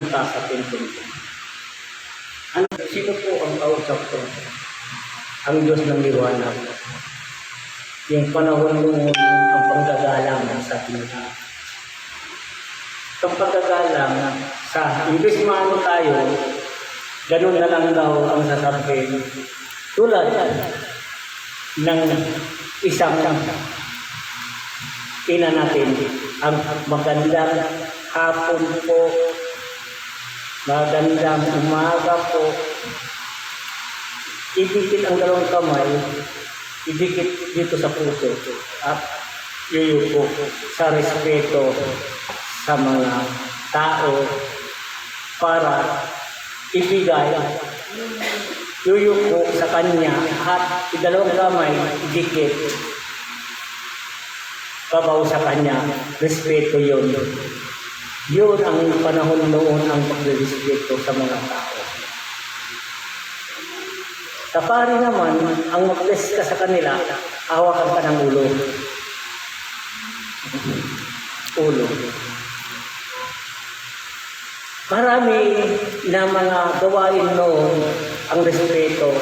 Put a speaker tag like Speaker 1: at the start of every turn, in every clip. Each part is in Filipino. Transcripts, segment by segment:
Speaker 1: sa templo. Sino po ang kausap ko? Ang Diyos ng liwanag. Yung panahon noon, ang panggagalang sa tingin. Ang paggagalang sa imbis maano tayo, ganun na lang daw ang sasabihin. Tulad ng isang ina natin, ang magandang hapon po, magandang umaga po. Idikit ang dalawang kamay, idikit dito sa puso at yuyuko sa respeto sa mga tao para ibigay yuyuko sa kanya at dalawang kamay idikit babaw sa kanya, respeto yun. Yun ang panahon noon ang pagrespeto sa mga tao. Sa pari naman, ang mag-bless ka sa kanila, hawakan ka ng ulo. Ulo. Marami na mga gawain noon ang respeto,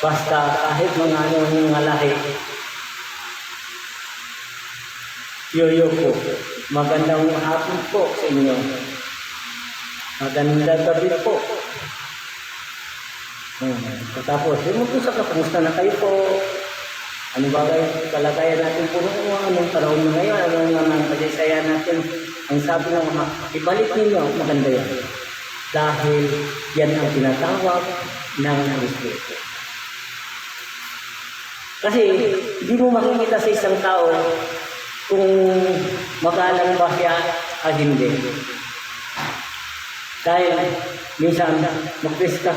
Speaker 1: basta kahit mga mga lahi. Yoyo po, magandang hapon po sa inyo. Magandang gabi po. Tapos, mag-usap na, kumusta na kayo po? Ano ba kayo, kalagayan natin po anong panahon na ngayon, anong pagkisaya natin. Ang sabi ng mga, ibalik ninyo, maganda yan. Dahil yan ang tinatawag ng respeto. Kasi, hindi mo makikita sa isang tao kung magalang ba siya o hindi. Dahil minsan mag-press ka,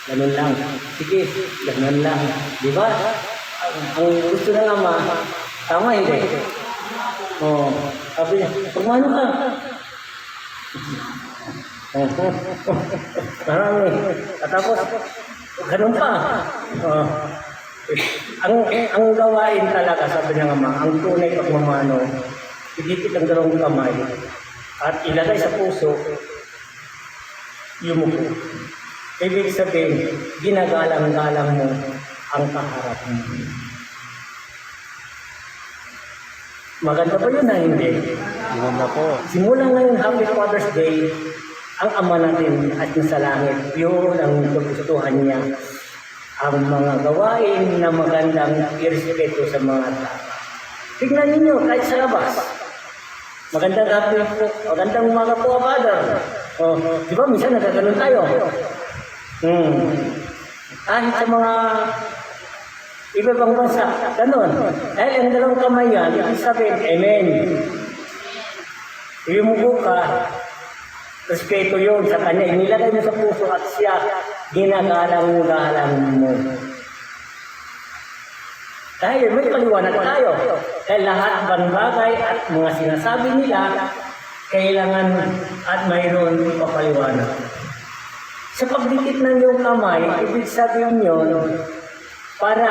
Speaker 1: ganun lang. Sige, ganun lang. Di ba? Ang gusto ng ama, tama hindi? Oh, sabi niya, pagmano ka? Marami. At tapos, ganun pa. Ang gawain talaga, sabi niya nga, ang tunay pagmamano, idikit ang dalawang kamay at ilagay sa puso, yumuko. Ibig sabihin, ginagalang-galang mo ang kaharap mo. Maganda ba yun na hindi?
Speaker 2: Maganda po.
Speaker 1: Simula ngayon, Happy Father's Day, ang ama natin at yung sa langit, yun ang gustuhan niya. Ang mga gawain na magandang irespeto sa mga tao. Tignan ninyo, kahit sa labas. Magandang hapon po, magandang umaga po, Father. Di ba, minsan nagkaganon tayo. Kahit sa mga iba bang bansa, ganon. Dahil ang dalawang kamay yan, ibig sabihin, Amen. Yumuko ka, respeto yun sa kanya, inilagay mo sa puso at siya, ginagalang-galang mo. Dahil may paliwanag tayo. Dahil lahat ng bagay at mga sinasabi nila, kailangan at mayroon ipapaliwanag. Sa pagdikit ng iyong kamay, ibig sabihin yun, para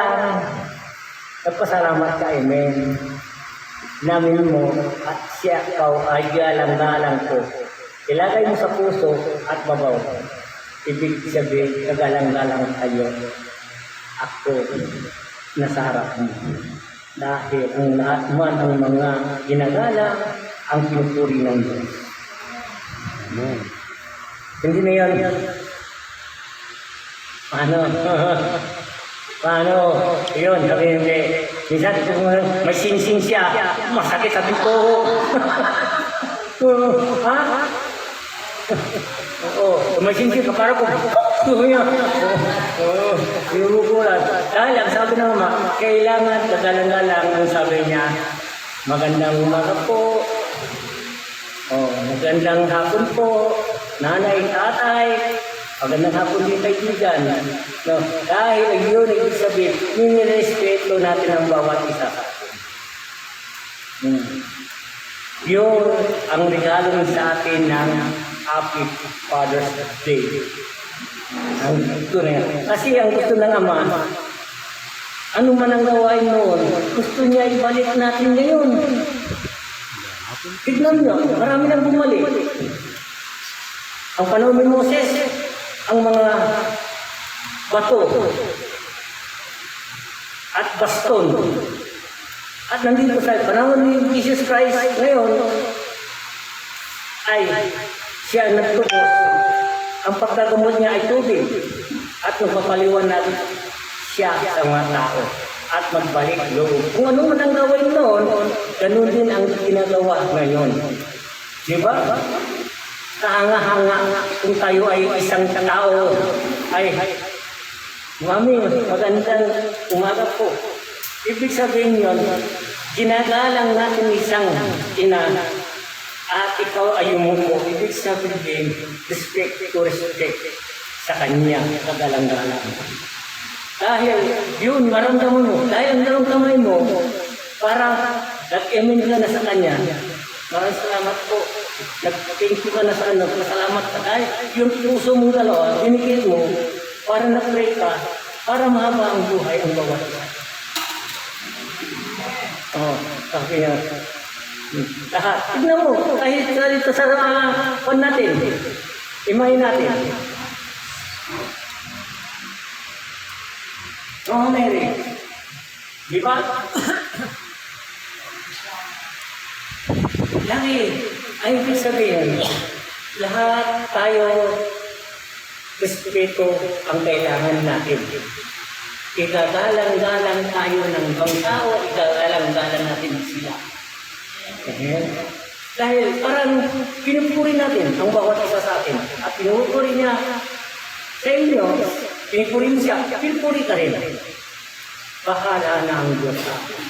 Speaker 1: nagpasalamat ka, Amen. Namin mo at siya ikaw ay galang-galang ko. Ilagay mo sa puso at babaw. Ibig sabihin, kagalang-galang tayo. Ako, nasa harap mo. Dahil ang lahat man ang mga ginagalang, ang pinupuri ng Diyos.
Speaker 2: Amen.
Speaker 1: Hindi na yan. Paano? Paano? Yun, sabi hindi. Minsan, kung may singsing siya, masakit sa tipo. Ha? Oo, may singsing ka para kung inugulat. Dahil ang sabi ng ama, kailangan kagalang-galang ang sabi niya, magandang umaga po, magandang hapon po, nanay, tatay, magandang hapon din kaibigan. No? Dahil yun, ibig sabihin, ninirespeto natin ang bawat isa sa atin. Yun ang regalo sa atin ng Happy Father's Day. Ang gusto na yan. Kasi ang gusto ng ama, ano man ang gawain noon, gusto niya ibalik natin ngayon. Tignan nyo, marami nang bumalik. Ang panahon ni Moses, ang mga bato at baston. At nandito sa panahon ni Jesus Christ ngayon, ay siya nagtubos. Ang pagkagamot niya ay tubig at magpapaliwanag siya sa mga tao at magbalik loob. Kung ano man ang gawin noon, ganun din ang ginagawa ngayon. Di ba? Kahanga-hanga kung tayo ay isang tao ay Mami, magandang umaga po. Ibig sabihin yun, ginagalang natin isang ina at ikaw ay umupo. Ibig sabihin, respect sa kanya, kagalang-galang. Dahil yun, maramdaman mo, dahil ang dalawang kamay mo, parang nag-emin ka na sa kanya. Maraming salamat po. Nag-thank you ka na sa ano, salamat ka. Dahil yung puso mong dalawa, binigay mo, para na-pray ka, para mahaba ang buhay ang bawat isa. Sabi nga, lahat. Tignan mo, kahit dito sa pan natin, imahin natin. Mary, di ba? Lagi, ay ibig sabihin, lahat tayo respeto ang kailangan natin. Igagalang-galang tayo ng ibang tao, igagalang-galang natin sila. Dahil parang pinupuri natin ang bawat isa sa atin. At pinupuri niya sa inyo, pinupuri siya, pinupuri ka rin. Bahala na ang Diyos sa atin.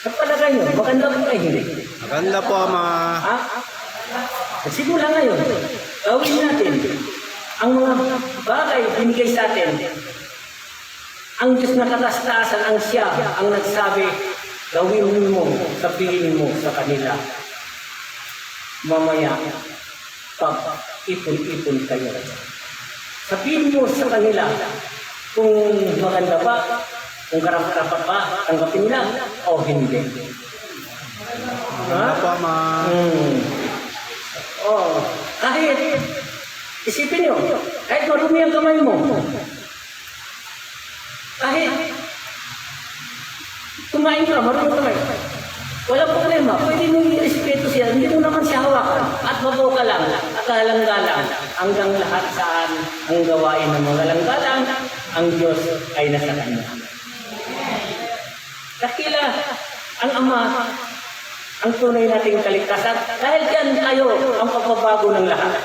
Speaker 1: Sa palagay nyo, maganda po kayo hindi?
Speaker 2: Maganda po, Ama.
Speaker 1: Ha? Simula ngayon, gawin natin ang mga bagay binigay sa atin. Ang Diyos na kataas-taasan ang siya ang nagsabi, gawin mo, sabihin mo sa kanila. Mamaya, pag ipon-ipon kayo. Sabihin mo sa kanila kung maganda ba, kung karapat-dapat ba, tanggapin nila o hindi.
Speaker 2: Maganda po, Ama.
Speaker 1: Kahit, isipin nyo, kahit marumi ang kamay mo, kahit kumain ka, marumi kamay, wala problema, pwede mong i-respeto siya, hindi mo naman siya hawakan, at babaw ka lang, at galang-galang, hanggang lahat saan ang gawain ng mga galang-galang, ang Diyos ay nasa kanya. Dakila, ang Ama, ang tunay nating kaligtasan. Dahil diyan tayo ang pagbabago ng lahat.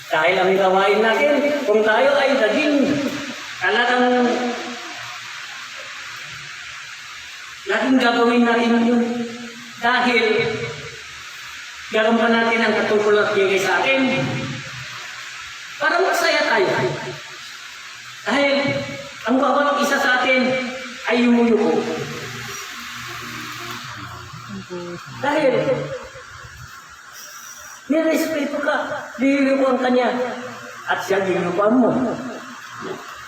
Speaker 1: Dahil ang gawain natin, kung tayo ay naging talagang laging gagawin natin yun. Dahil gagawin natin ang katungkol at bigay sa atin, parang masaya tayo. Dahil ang bawat isa sa atin ay yumuyuko. Dahil nirespeto ka, lililukuan ka niya at siya lililukuan mo.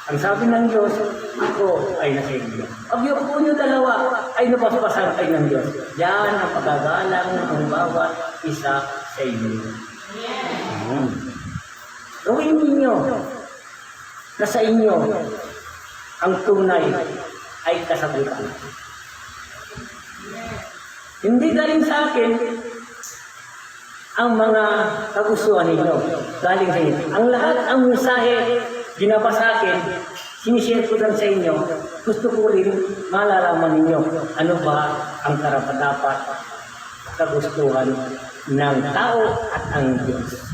Speaker 1: Ang sabi ng Diyos, ako ay nasa inyo. Pag yung po nyo dalawa ay napaspasan kayo ng Diyos. Yan ang pagagalang ng bawat isa sa inyo. Gawin ninyo na sa inyo ang tunay ay kasagutan. Hindi galing sa akin ang mga kagustuhan ninyo. Galing sa inyo. Ang lahat, ang mensahe, ginaba sa akin, sinishare ko lang sa inyo. Gusto ko rin malalaman ninyo ano ba ang karapat-dapat kagustuhan ng tao at ang Diyos.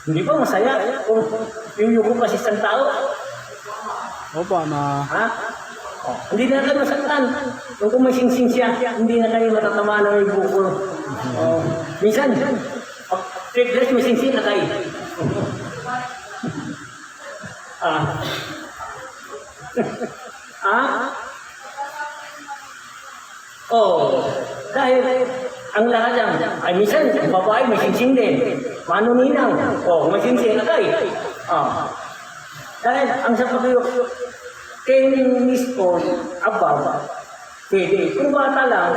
Speaker 1: Hindi ba masaya kung yuyuko pa sa isang tao?
Speaker 2: Opo, Ama.
Speaker 1: Ha? Hindi na kayo masaktan. Kung may sing-sing siya, hindi na kayo matatamaan ng ibukol. Minsan, pag may sing-sing na kayo. Dahil ang lahat yan, ay minsan, babae may sing-sing din. Mano ninang, may sing-sing na kayo. Dahil ang sa pagayok, tennis ko, ababa, pwede. Kung bata lang,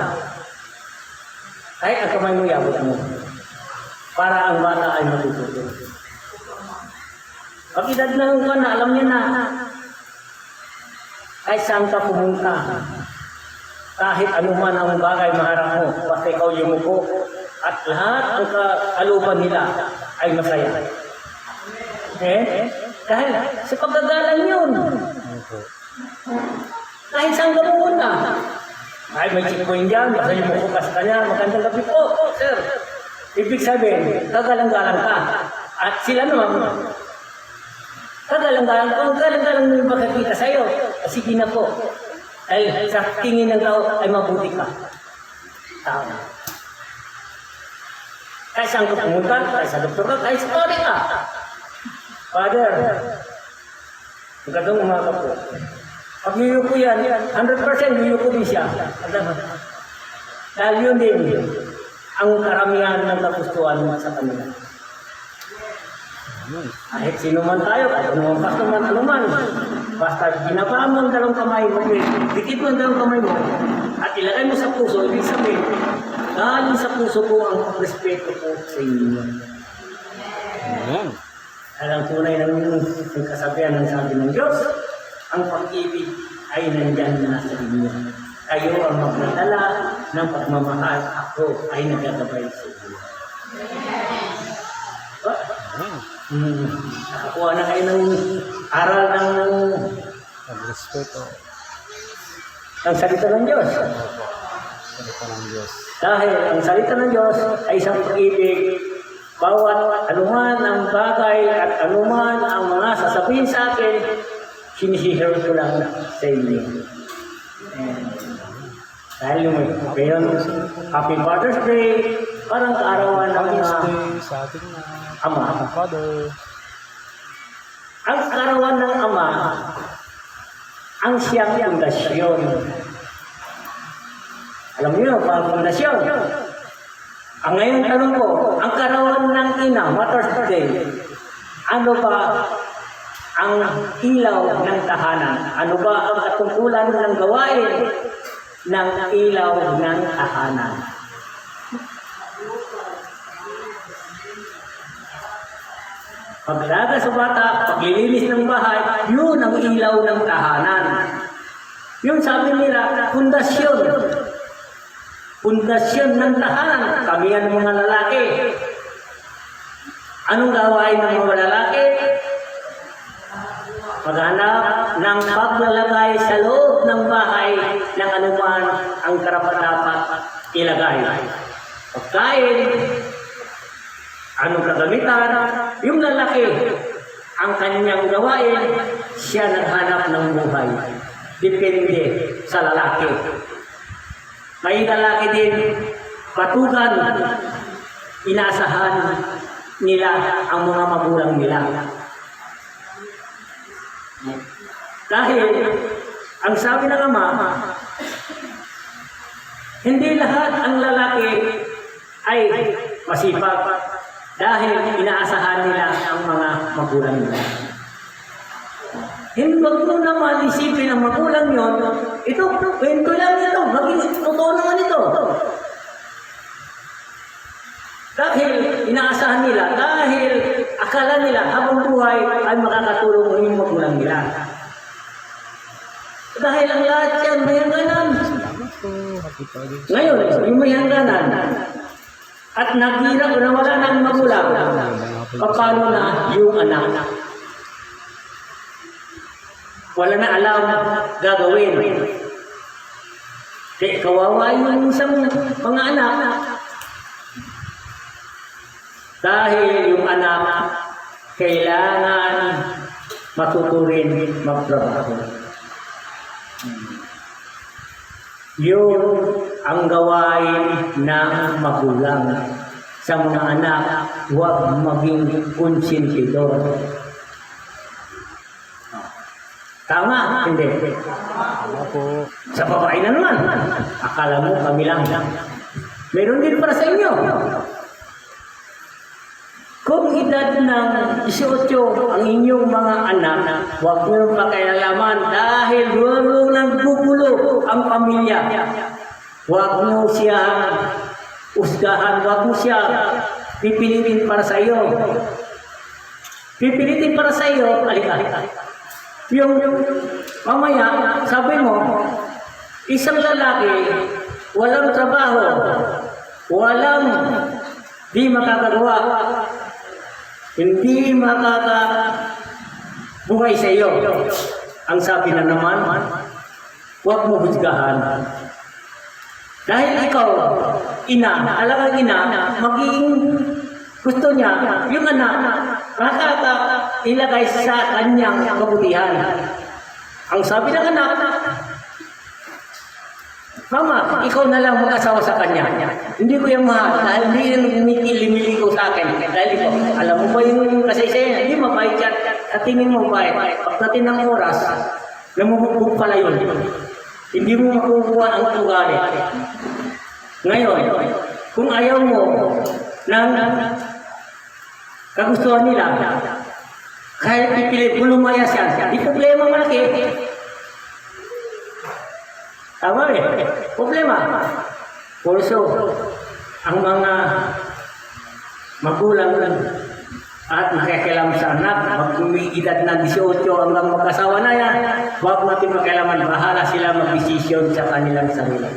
Speaker 1: Kahit ang kamay mo, iabot mo. Para ang bata ay matututo. Pag edad na ka na, alam niya na. Kahit saan ka pumunta, kahit anuman ang bagay maharap mo, basta ikaw yumuko, at lahat ang kaluban nila ay masaya. Dahil sa pagdadalan yun. Kahit saan ka pumunta. Ay, may checkpoint dyan, basta yumuko ka sa kanya, magandang gabi po, sir. Ibig sabihin, kagalang-galang ka. At sila naman, kagalang-galang ka, kagalang-galang yung makakita sa'yo. Sige na po. Ay, sa tingin ng tao, ay mabuti ka. Tao. Kahit saan ka pumunta, kahit sa doktor ka, kahit sa pare ka. Father, magandang umaga po. Pag niyuko yan, 100% niyuko din siya. Dahil yun din, ang karamihan ng kagustuhan sa kanila. Kahit sino man tayo, kahit anumang pasto man, anuman, basta ginaba mo ang dalawang kamay mo, dikit mo ang dalawang kamay mo, at ilagay mo sa puso, ibig sabihin, galing sa puso ko ang respeto ko sa inyo.
Speaker 2: Ayan.
Speaker 1: Alang tunay ng kasabihan ng sabi ng Diyos, ang pag-ibig ay nandyan na sa inyo. Kayo ang magdadala ng pagmamahal, ako ay nagagabay sa inyo. Nakakuha na kayo ng aral ng
Speaker 2: Pag-respeto.
Speaker 1: salita ng Diyos.
Speaker 2: Salita ng Diyos.
Speaker 1: Dahil ang salita ng Diyos ay isang pag-ibig. Bawat anuman ang bagay at anuman ang mga sasabihin sa akin, sinisihir ko lang sa inyo. Dahil yung Happy Father's Day, parang kaarawan ng
Speaker 2: Father's
Speaker 1: mga
Speaker 2: Day sa ating
Speaker 1: ama.
Speaker 2: Father.
Speaker 1: Ang kaarawan ng ama, ang siyang pundasyon. Alam niyo, ang pundasyon. Ang ngayon tanong ko, ang kaarawan ng ina, Mother's Day, ano ba ang ilaw ng tahanan? Ano ba ang katungkulan ng gawain ng ilaw ng tahanan? Pag-alaga sa bata, paglilinis ng bahay, yun ang ilaw ng tahanan. Yun sabi nila, pundasyon. Pundasyon ng tahanan. Kami ang mga lalaki. Anong gawain ng mga lalaki? Maghanap ng paglalagay sa loob ng bahay ng anuman ang karapat-dapat ilagay. Pagkain, anong kagamitan, yung lalaki, ang kanyang gawain, siya naghanap ng buhay. Depende sa lalaki. May lalaki din, patugan, inaasahan nila ang mga magulang nila. Dahil, ang sabi ng ama, hindi lahat ang lalaki ay masipag dahil inaasahan nila ang mga magulang nila. Hindi mo naman isipin ang magulang yun, ito, kwento lang ito, maging totoo naman ito. Dahil inaasahan nila, dahil akala nila habang buhay ay makakatulong ang inyong magulang nila. Dahil ang lahat yan may hangganan. Ngayon, yung may hangganan, at naghirap na wala ng magulang, paano na yung anak? Wala na alam gagawin. Kaya kawawa yung isang mga anak. Dahil yung anak kailangan matuturin magtrabaho. Yun ang gawain ng magulang sa mga anak, huwag maging konsentidor. Tama? Hindi.
Speaker 2: Tama po.
Speaker 1: Sa babae na naman, akala mo kami lang. Meron din para sa inyo. Kung edad ng 18 ang inyong mga anak, huwag nyo pakialaman dahil doon nagbubulo ang pamilya. Huwag nyo siya usgahan, huwag mo siya pipilitin para sa iyo. Pipilitin para sa iyo, alika. Yung mamaya, sabi mo, isang lalaki, walang trabaho, walang di makakagawa, hindi makakabuhay sa iyo. Ang sabi na naman, huwag mo husgahan. Dahil ikaw, alagang ina, magiging gusto niya, yung anak, ilagay sa kanyang kabutihan. Ang sabi ng anak, Mama, ikaw na lang mag-asawa sa kanya. Hindi ko yung mahal, dahil hindi yung lumili ko sa akin. Dahil ito, alam mo ba yung kasaysayan? Hindi mabait yan. Sa tingin mo ba, pagdating ng oras, namumugpog pala yun. Hindi mo makukuha ang ugali. Ngayon, kung ayaw mo ng kagustuhan nila, kahit pipilit mo lumayas yan, di problema malaki. Tama problema. Also, ang mga magulang at nakikialam sa anak, mag-edad na 18 hanggang mag-asawa na yan, huwag natin makialaman, bahala sila mag-desisyon sa kanilang sarili.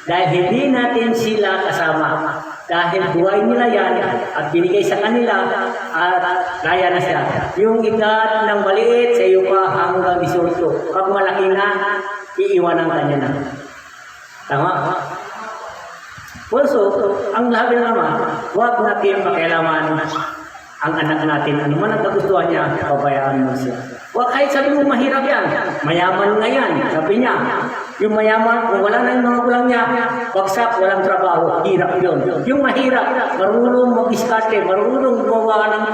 Speaker 1: Dahil hindi natin sila kasama. Dahil buhay nila yan at binigay sa kanila at kaya na siya. Yung edad ng maliit sa iyo pa hanggang 18. Pag malaki na, iiwanan ka niya na. Tama? Also, ang labi ng ama, huwag natin makialaman ang anak natin. Ano man ang kagustuhan niya, pabayaan mo siya. Huwag kahit sabi mo mahirap yan. Mayaman nga yan. Sabi niya, yung mayaman, kung wala na yung mga kulang niya, bagsak, walang trabaho, hirap yun. Yung mahirap, marunong mag-diskarte, marunong gumawa ng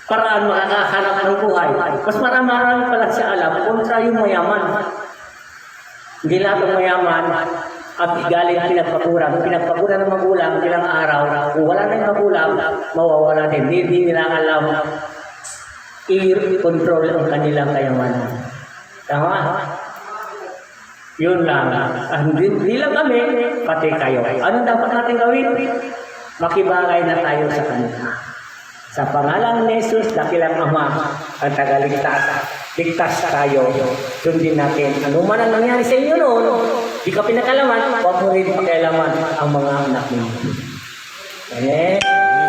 Speaker 1: paraan makakahanap ng buhay. Mas marami pala siya alam kontra yung mayaman. Hindi lahat ng mayaman at galing pinagpakuran. Pinagpakuran ng magulang ilang araw. Kung wala na yung magulang, mawawala din. Hindi nila alam i-control ang kanilang kayamanan. Tama? Yun lang. Hindi lang kami, pati kayo. Anong dapat natin gawin? Makibagay na tayo sa kanila. Sa pangalan ni Jesus, dakilang Ama, ang tagaligtas. Ligtas tayo. Sundin natin. Ano man ang nangyari sa inyo noon, di ka pinakalaman, huwag mo rin pakialaman ang mga anak ninyo.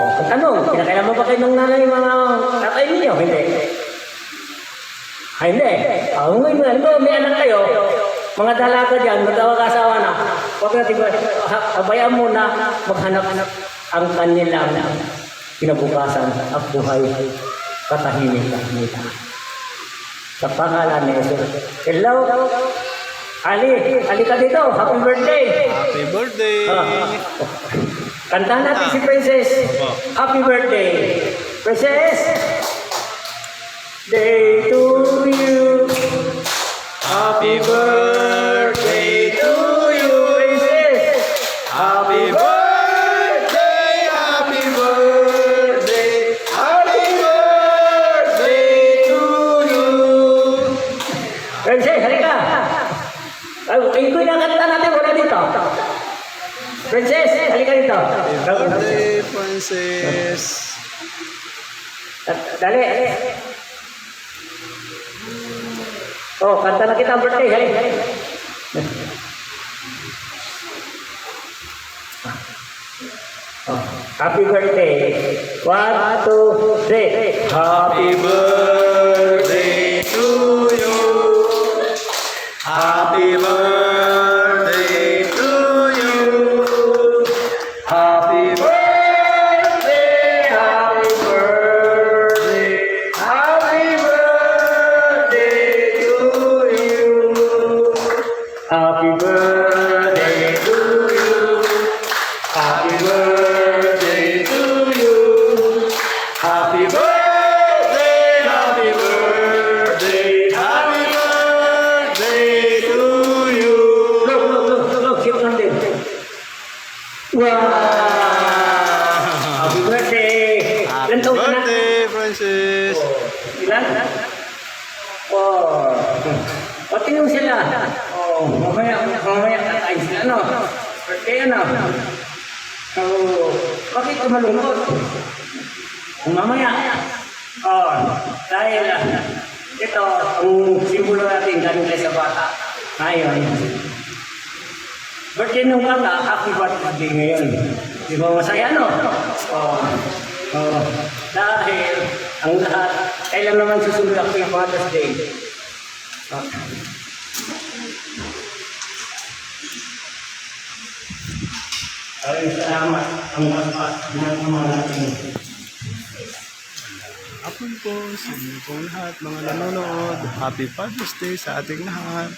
Speaker 1: Kung tanong, pinakailaman ba kayo ng nanay mga tatay ninyo? Hindi. Hindi. Ngayon, may anak kayo, mga dalaga dyan, magkawag-asawa na, huwag natin ba, abayaan mo na maghanap ang kanilang kinabukasan at buhay katahimik nila. Sa pangalan ni Jesus. Hello? Ali ka dito. Happy birthday.
Speaker 2: Happy birthday.
Speaker 1: Kantahan natin si Princess. Happy birthday. Princess. Day to you.
Speaker 2: Happy birthday to you.
Speaker 1: Princess.
Speaker 2: Happy birthday. Happy birthday. Happy birthday to you.
Speaker 1: Princess, halika. Ito yung kanta natin. Wala dito. Princess, halika dito.
Speaker 2: Happy birthday, Princess.
Speaker 1: Dali. Oh, kanta na kita ang birthday. Halika. Happy birthday. 1, 2, 3.
Speaker 2: Happy birthday to you. Happy birthday to you. Happy birthday, happy birthday, happy birthday to you.
Speaker 1: Happy birthday to you.
Speaker 2: Happy birthday to you. Happy birthday, happy birthday, happy birthday to you.
Speaker 1: Look, siya lang din. Wow! Happy birthday!
Speaker 2: Happy
Speaker 1: Ilan taon ka na?
Speaker 2: birthday, Princess.
Speaker 1: Ilan? Oh. O, tingnan sila. Oh, mamaya kakain sila, ano? Birthday, ano? Bakit ka malungkot? Kung mamaya, dahil ito, ang simbolo natin galing tayo sa bata. Ngayon, birthday ng bata, happy birthday ngayon. Di ba masaya, no? Dahil ang lahat, kailan naman susunod ako yung Father's Day. Salamat ang lahat ng mga natin.
Speaker 2: Hapon po sa inyo po lahat mga nanonood. Happy Father's Day sa ating lahat.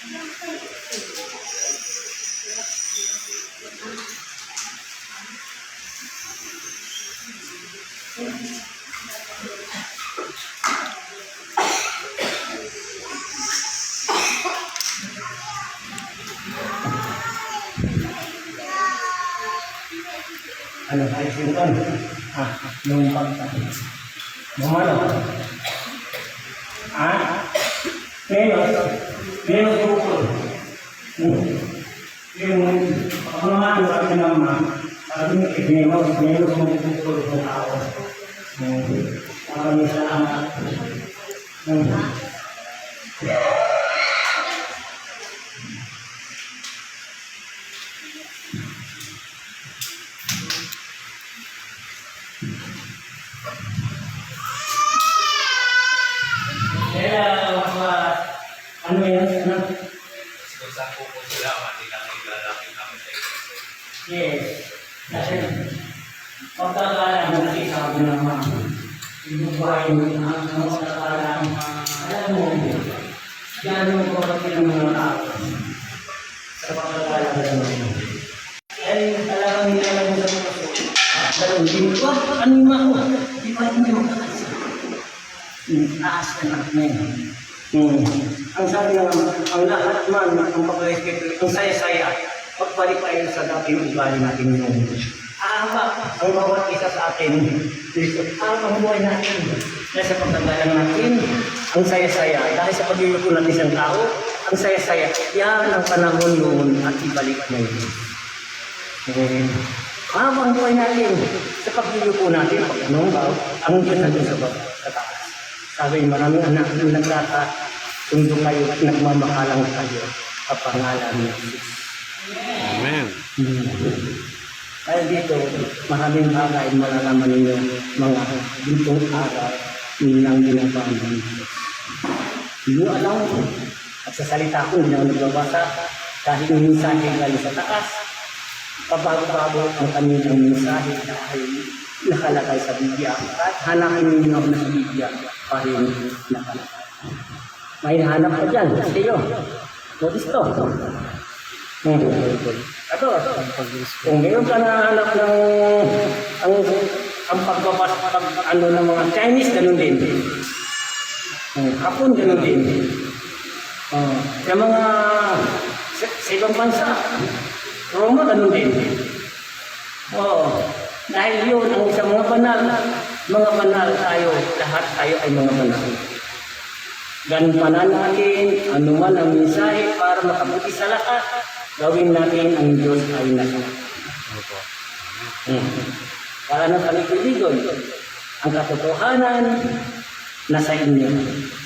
Speaker 1: Ano tayo sinton? Yung pagka. Bumalo. Menos bukol. Yung pagmamahal sa akin naman, sabi niya, menos bukol ng tao. Maraming salamat. Ano yan? Yes. Kasi pagkakalaan mo kasi sabi naman, ibubuhay mo ang pagkakalaan. Alam mo, gano'n ko kasi ng mga tao sa pagkakalaan mo. Ay, talagang nilalang mo sa puso. Dalawang din, ano yung mga? Di ba hindi mo kakasa? Taas ka na ngayon. Ang sabi naman, ang lahat man, ang pag-respeto, ang saya-saya, pagbalik tayo sa dating ugali natin yun. Ang bawat isa sa atin, ang buhay natin, dahil sa pagkagalang natin, ang saya-saya, dahil sa pag-iupo natin isang tao, ang saya-saya, yan ang panahon noon at ibalik na yun. Ang buhay natin, sa pag-iupo natin, ang Diyos nandun sa taas. Sabi, maraming anak na nagkakatundo kayo at nagmamakalang kayo sa pangalan ni Jesus.
Speaker 2: Amen.
Speaker 1: Kaya dito, maraming bagay malalaman ninyo mga dintong araw ng ginagawa ng Diyos. Hindi nyo alam, at sa salita ko, hindi ako nagbabasa, kahit yung mensahe galing sa taas, pabago-bago ang kanilang mensahe dahil nakalagay sa Biblia. At hanapin ninyo ako na sa Biblia pa rin nakalagay. May hanap ka dyan, Castillo. Notice to. Ito, kung ngayon ka nahanap ng ang pagbabasa ng mga Chinese, ganun din. Hapon, ganun din. Sa mga sa ibang bansa, Roma, ganun din. Dahil yun, ang isang mga banal tayo, lahat tayo ay mga banal. Ganun natin, anuman ang mensahe para makabuti sa lahat, gawin natin ang Diyos ay nasa. Para ng paligid-ligon, ang katotohanan nasa inyo.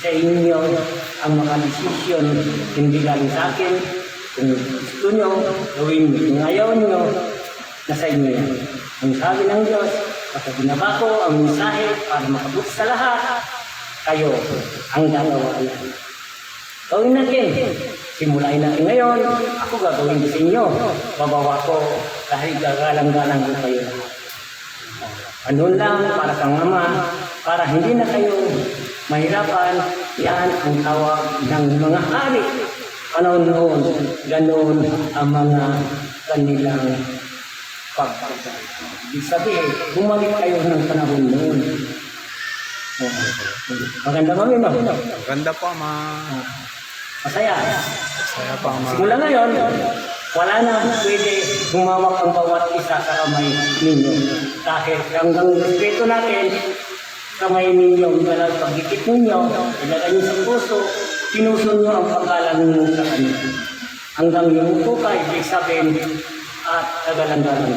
Speaker 1: Sa inyo ang makadesisyon, hindi galing sa akin. Kung gusto nyo, gawin nyo. Kung ayaw nyo, nasa inyo yan. Ang sabi ng Diyos, kapag binaba ko ang mensahe para makabuti sa lahat, kayo ang gagawa yan. Gawin natin. Simulain natin ngayon. Ako gagawin sa inyo. Babawa ko dahil gagalang-galang ko kayo. Ano lang para kang ama, para hindi na kayo mahirapan. Yan ang tawag ng mga hari. Panahon noon, ganoon ang mga kanilang pagpapagay. Ibig sabihin, bumalik kayo ng panahon noon. Maganda kami, ma.
Speaker 2: Maganda po, ma.
Speaker 1: Masaya.
Speaker 2: Masaya pa, ma.
Speaker 1: Simula ngayon, wala na pwede gumawak ang bawat isa sa kamay ninyo. Dahil hanggang respeto natin, kamay ninyo, dahil pagdikit ninyo, ilagay nyo sa puso, pinuso nyo ang pag-alam nyo sa kanila. Hanggang yung tukay, ibig sabihin, at kagalang-galang.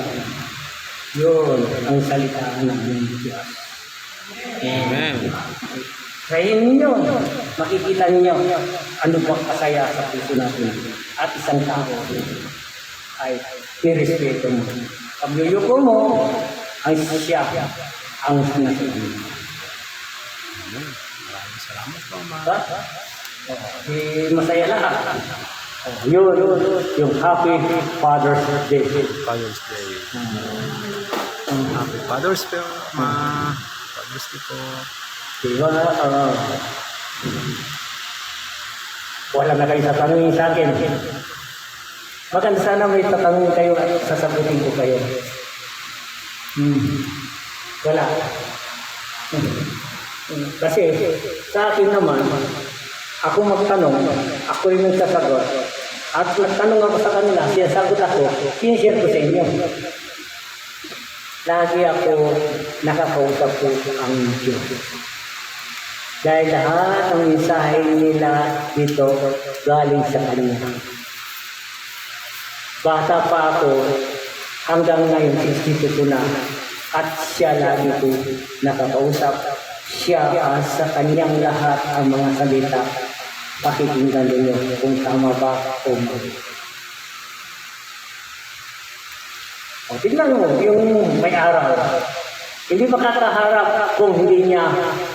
Speaker 1: Yun ang salita ng Diyos.
Speaker 2: Amen.
Speaker 1: Train ninyo, makikita ninyo ano bang kasaya sa puso natin at isang tao ay nirespeto mo. Pagyuyuko mo, ang siya ang sinasabi.
Speaker 2: Amen. Maraming salamat po, Ma.
Speaker 1: Diba? Masaya lahat. Yun, yung Happy Father's Day.
Speaker 2: Father's Day. Happy Father's Day, Ma. Father's Day po.
Speaker 1: Diba? Wala na kayo tatanungin sa akin. Maganda sana may tatanungin kayo at sasagutin ko kayo. Wala. Kasi sa akin naman, ako magtanong, ako rin ang sasagot. At nagtanong ako sa kanila, sinasagot ako, sinishare ko sa inyo. Lagi ako nakakausap ko ang Diyos. Dahil lahat ng mensahe nila dito galing sa Kanya. Bata pa ako, hanggang ngayon, isipin ko na at siya lagi ko nakakausap. Siya sa kanyang lahat ang mga salita. Pakikinggan ninyo kung tama ba o mali. O, tignan mo, yung may araw. Hindi makakaharap kung hindi niya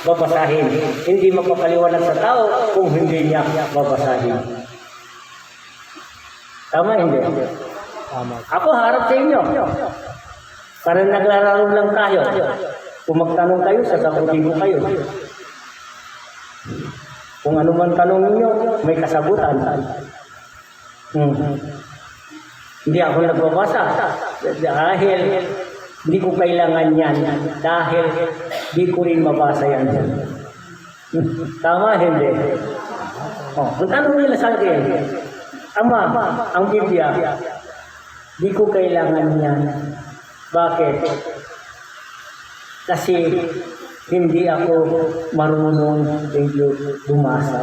Speaker 1: babasahin. Hindi magpapaliwanag sa tao kung hindi niya babasahin. Tama, hindi?
Speaker 2: Tama.
Speaker 1: Ako harap sa inyo. Parang naglalaro lang tayo. Kung magtanong kayo, sasagutin ko kayo. Kung ano man tanong niyo, may kasagutan. Hindi ako nagbabasa. Dahil hindi ko kailangan yan. Dahil hindi ko rin mabasa yan. Tama, hindi? Ang tanong nila sa akin, Ama, ang Biblia, di ko kailangan yan. Bakit? Kasi hindi ako marunong bumasa.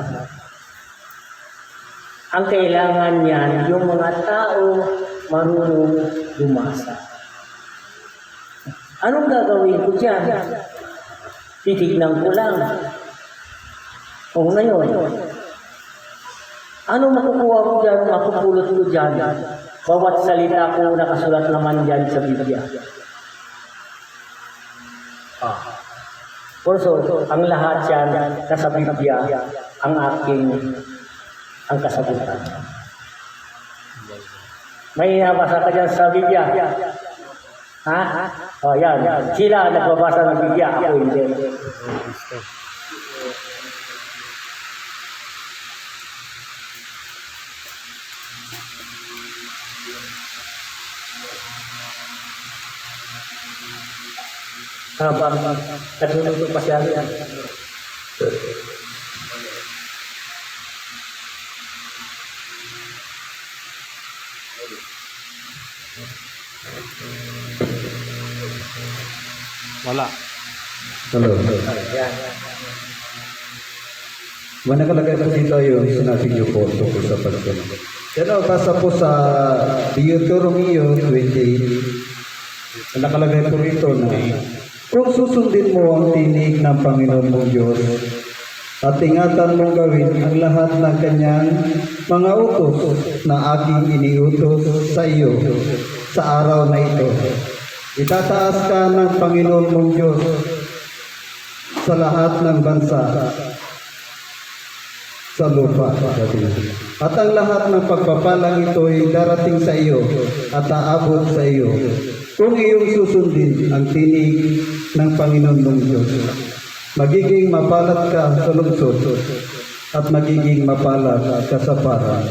Speaker 1: Ang kailangan yan, yung mga tao marunong bumasa. Anong gagawin ko dyan? Titignan ko lang. O ngayon, ano makukuha ko dyan, makupulot ko dyan? Bawat salita ko nakasulat naman dyan sa Biblia. Also, ang lahat yan nasa Biblia, ang ang kasagutan. May nabasa ka dyan sa Biblia? Ha? O yan. Sila nagbabasa ng Biblia, ako hindi. Habang natulog pa siya yan.
Speaker 2: Wala.
Speaker 3: Hello.
Speaker 1: Yan.
Speaker 3: May nakalagay po dito yung sinabi niyo po tungkol sa pagsunod. Pero basta po sa Deuteronomio 28, nakalagay po rito na kung susundin mo ang tinig ng Panginoon mong Diyos at ingatan mong gawin ang lahat ng kanyang mga utos na aking iniutos sa iyo sa araw na ito, itataas ka ng Panginoon mong Diyos sa lahat ng bansa sa lupa. At ang lahat ng pagpapalang ito ay darating sa iyo at aabot sa iyo kung iyong susundin ang tinig ng Panginoon mong Diyos. Magiging mapalad ka sa lungsod at magiging mapalad ka sa bayan.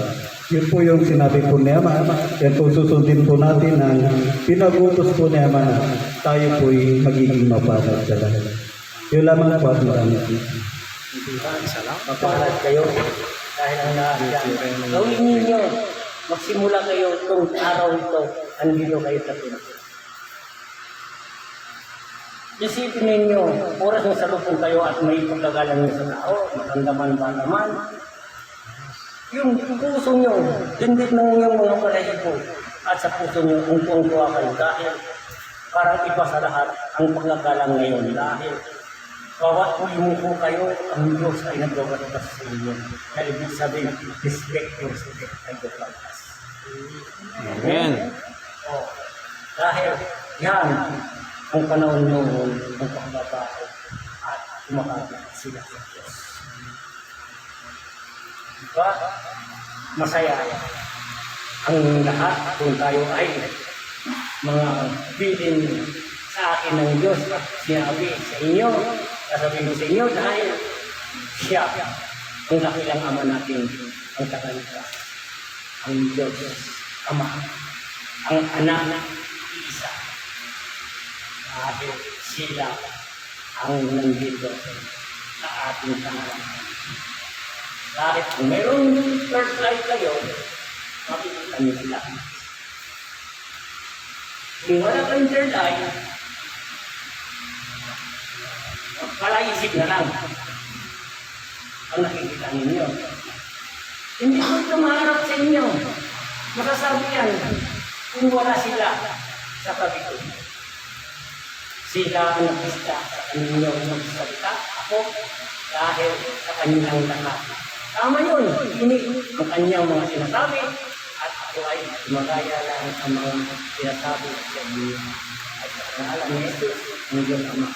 Speaker 3: Yun po yung sinabi po ni Ama. Yan po susundin po natin ang pinag-utos po ni Ama na tayo po'y magiging mapalad sa lahat. Yun lamang po at maraming
Speaker 1: Mapalad kayo dahil ang lahat. Gawin ninyo. Magsimula kayo itong araw ito. Andito kayo sa Pilipinas. Isipin ninyo, oras na salupong kayo at may pagkagalan nyo sa tao, matandaman ba naman? Yung puso nyo, dindit ng inyong mga palahibo at sa puso nyo, ungkuang-kuha kayo dahil Parang iba sa lahat ang pagkagalang ngayon dahil bawat umupo kayo, ang Diyos ay nagbabatas sa inyo. Na ibig sabihin, respect ay batas.
Speaker 2: Amen.
Speaker 1: Oh, dahil yan ang panahon noon ng pagbabago at kumakapit sila sa Diyos. Diba? Masaya ang lahat kung tayo ay mga bilin sa akin ng Diyos at sinabi sa inyo, sasabihin ko sa inyo dahil siya ang dakilang ama natin ang tagalitas, ang Diyos, Ama, ang anak na isa. Dahil sila ang nandito sa ating tangalan. Dahil kung mayroong third eye kayo, makikita niyo sila. Kung wala kayong third eye, palaisip na lang ang nakikita ninyo. Hindi ko ito maharap sa inyo. Masasabi yan kung wala sila sa tabi ko. Sila ang nagpista sa kanilang magsalita. Ako, dahil sa kanilang lahat. Tama yun. Ini ang kanyang mga sinasabi at ako ay magaya lang ang mga sinasabi sa inyo. At sa pangalan ni Jesus, ang Diyos Ama.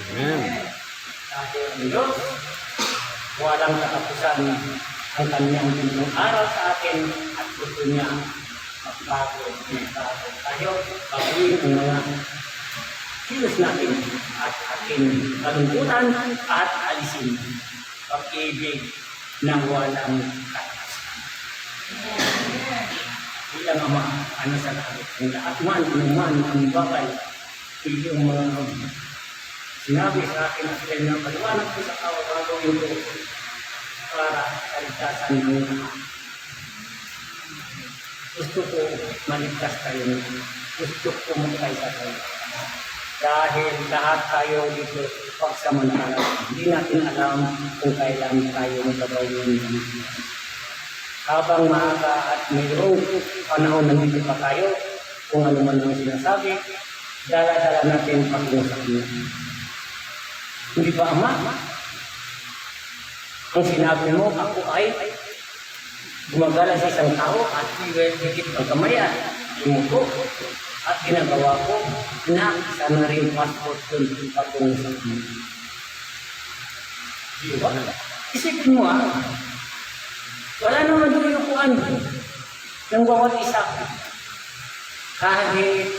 Speaker 2: Amen.
Speaker 1: Dahil ang Diyos, walang katapusan ang kanyang bintong araw sa atin at gusto niya magbago tayo, baguhin ang mga kilos natin at ating kalungkutan at alisin pag-ibig ng walang katapusan. Bilang Ama, ano sa lahat, ang lahat man, anuman, ang bakal, yung mga sinabi sa akin at sila ng paliwanag ko sa kawagawin ko para kaligtasan ng lahat. Gusto ko maligtas kayo. Gusto ko magkaisa kayo. Dahil lahat tayo dito pagsamantala, hindi natin alam kung kailan tayo magagawin ng Diyos. Habang maaga at mayroong panahon na hindi pa tayo, kung ano man ang sinasabi, dala-dala natin patungo sa Kanya. Hindi ba, Ama? Ang sinabi mo, ako ay gumagala sa isang tao at higit ang kamay at imuko at ginagawa ko na sana rin passport doon patungo sa Kanya. Diba? Isipin mo, wala naman doon inukuan ng bawat isa. Kahit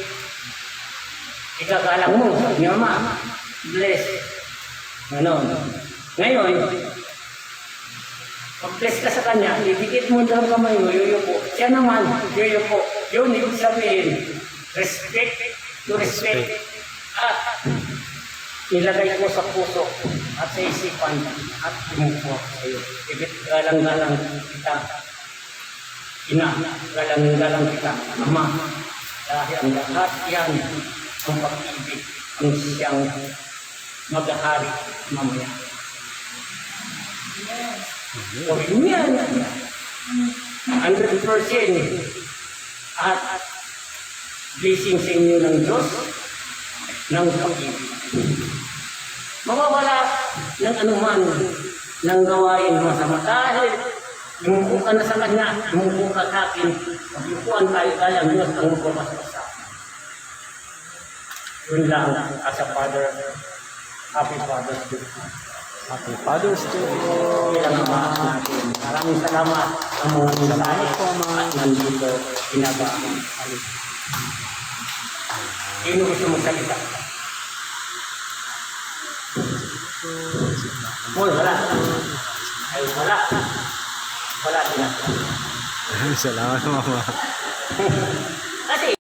Speaker 1: ikagalang mo, sabi niya, Ama, bless. Ganon. Ngayon, pag-bless ka sa kanya, idikit mo daw kamay mo, yuyuko. Siya naman, yuyuko. Yun, ibig sabihin, respect to respect. At ilagay ko sa puso at sa isipan at imuko sa iyo. Ibig galang-galang kita. Ina, galang-galang kita. Ama. Dahil ang lahat yan, ang pag-ibig, ang siyang mag-ahari mamaya. So, yan. 100% at blessing sa inyo ng Diyos ng pag-ibig. Mawawala ng anuman ng gawain masama dahil yumuko ka na sa Kanya, yumuko ka sa akin, magyukuan tayo kaya ang Diyos ang magpapasok sa akin. Yun lang, as a father, happy Father's Day.
Speaker 2: Happy Father's Day.
Speaker 1: Bilang Ama natin. Maraming salamat sa mga mensahe at nandito pinabaan. Sino gusto mong salita? Wala. Ay, wala. Wala sila.
Speaker 2: Salamat, Mama.